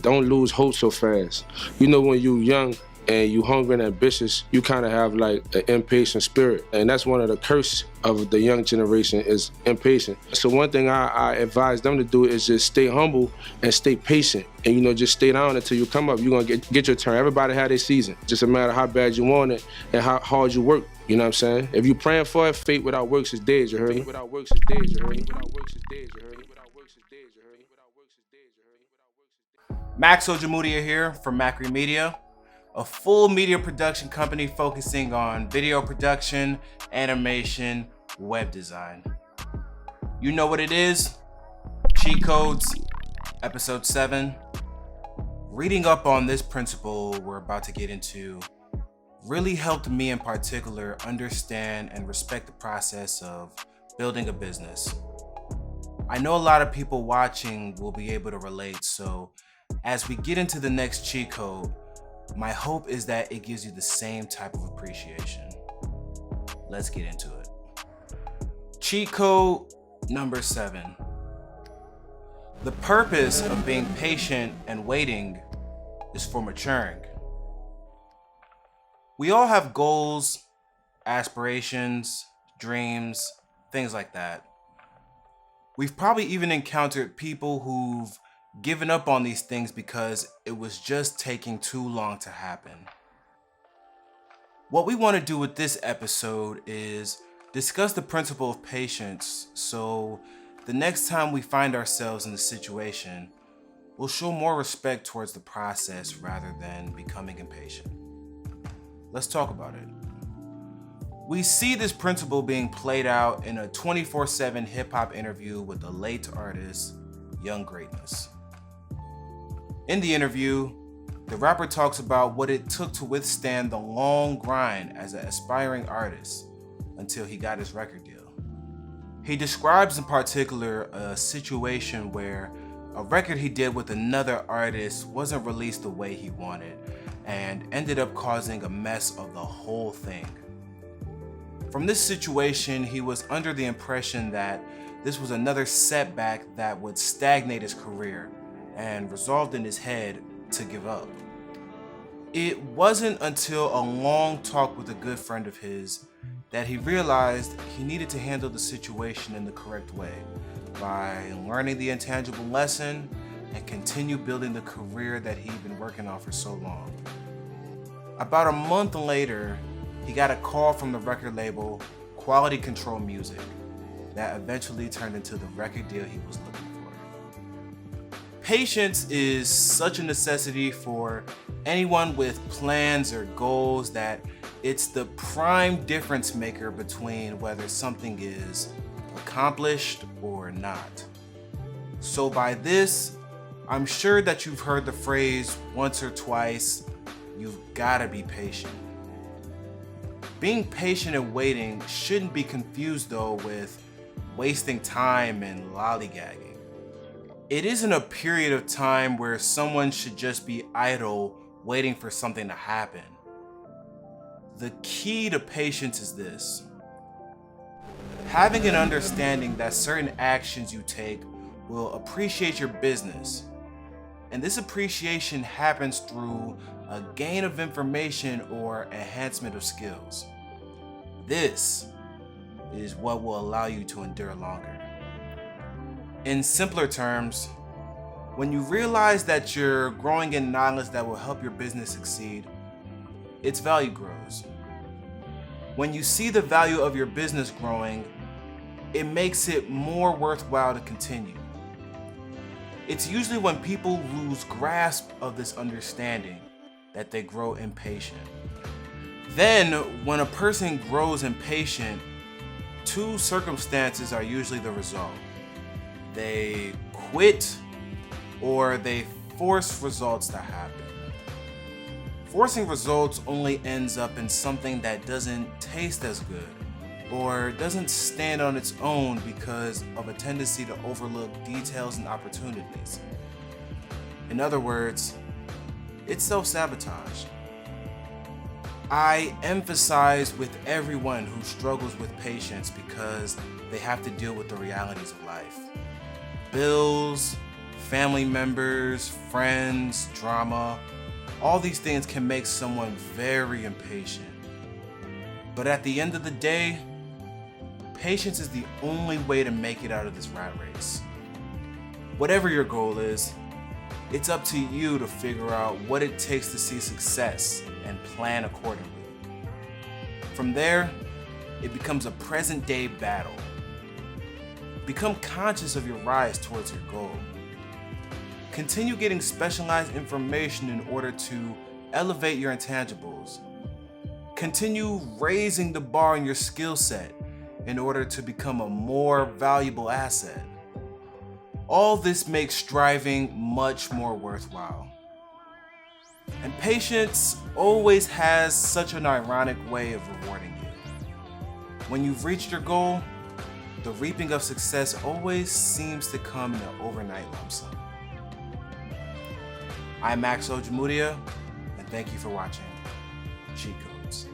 Don't lose hope so fast. You know, when you young and you hungry and ambitious, you kind of have like an impatient spirit. And that's one of the curse of the young generation is impatient. So one thing I advise them to do is just stay humble and stay patient. And, you know, just stay down until you come up. You're gonna get your turn. Everybody had their season. Just a matter how bad you want it and how hard you work. You know what I'm saying? If you praying for it, faith without works is dead, you heard me? Without works is dead, you heard me? Without works is dead, you heard me? Without works is dead, you heard me? Without works is dead, you heard me? Max Ojemudia here from MacreMedia, a full media production company focusing on video production, animation, web design. You know what it is? Cheat Codes, episode 7. Reading up on this principle we're about to get into really helped me in particular understand and respect the process of building a business. I know a lot of people watching will be able to relate, so as we get into the next cheat code, my hope is that it gives you the same type of appreciation. Let's get into it. Cheat code number 7. The purpose of being patient and waiting is for maturing. We all have goals, aspirations, dreams, things like that. We've probably even encountered people who've given up on these things because it was just taking too long to happen. What we want to do with this episode is discuss the principle of patience, so the next time we find ourselves in a situation, we'll show more respect towards the process rather than becoming impatient. Let's talk about it. We see this principle being played out in a 24/7 hip-hop interview with the late artist, Young Greatness. In the interview, the rapper talks about what it took to withstand the long grind as an aspiring artist until he got his record deal. He describes in particular a situation where a record he did with another artist wasn't released the way he wanted and ended up causing a mess of the whole thing. From this situation, he was under the impression that this was another setback that would stagnate his career and resolved in his head to give up. It wasn't until a long talk with a good friend of his that he realized he needed to handle the situation in the correct way by learning the intangible lesson and continue building the career that he'd been working on for so long. About a month later, he got a call from the record label Quality Control Music that eventually turned into the record deal he was looking for. Patience is such a necessity for anyone with plans or goals that it's the prime difference maker between whether something is accomplished or not. So by this, I'm sure that you've heard the phrase once or twice, you've gotta be patient. Being patient and waiting shouldn't be confused though with wasting time and lollygagging. It isn't a period of time where someone should just be idle waiting for something to happen. The key to patience is this: having an understanding that certain actions you take will appreciate your business. And this appreciation happens through a gain of information or enhancement of skills. This is what will allow you to endure longer. In simpler terms, when you realize that you're growing in knowledge that will help your business succeed, its value grows. When you see the value of your business growing, it makes it more worthwhile to continue. It's usually when people lose grasp of this understanding that they grow impatient. Then, when a person grows impatient, two circumstances are usually the result. They quit or they force results to happen. Forcing results only ends up in something that doesn't taste as good or doesn't stand on its own because of a tendency to overlook details and opportunities. In other words, it's self-sabotage. I emphasize with everyone who struggles with patience because they have to deal with the realities of life. Bills, family members, friends, drama, all these things can make someone very impatient. But at the end of the day, patience is the only way to make it out of this rat race. Whatever your goal is, it's up to you to figure out what it takes to see success and plan accordingly. From there, it becomes a present-day battle. Become conscious of your rise towards your goal. Continue getting specialized information in order to elevate your intangibles. Continue raising the bar in your skill set in order to become a more valuable asset. All this makes striving much more worthwhile. And patience always has such an ironic way of rewarding you. When you've reached your goal, the reaping of success always seems to come in an overnight lump sum. I'm MacreMedia, and thank you for watching Cheat Codes.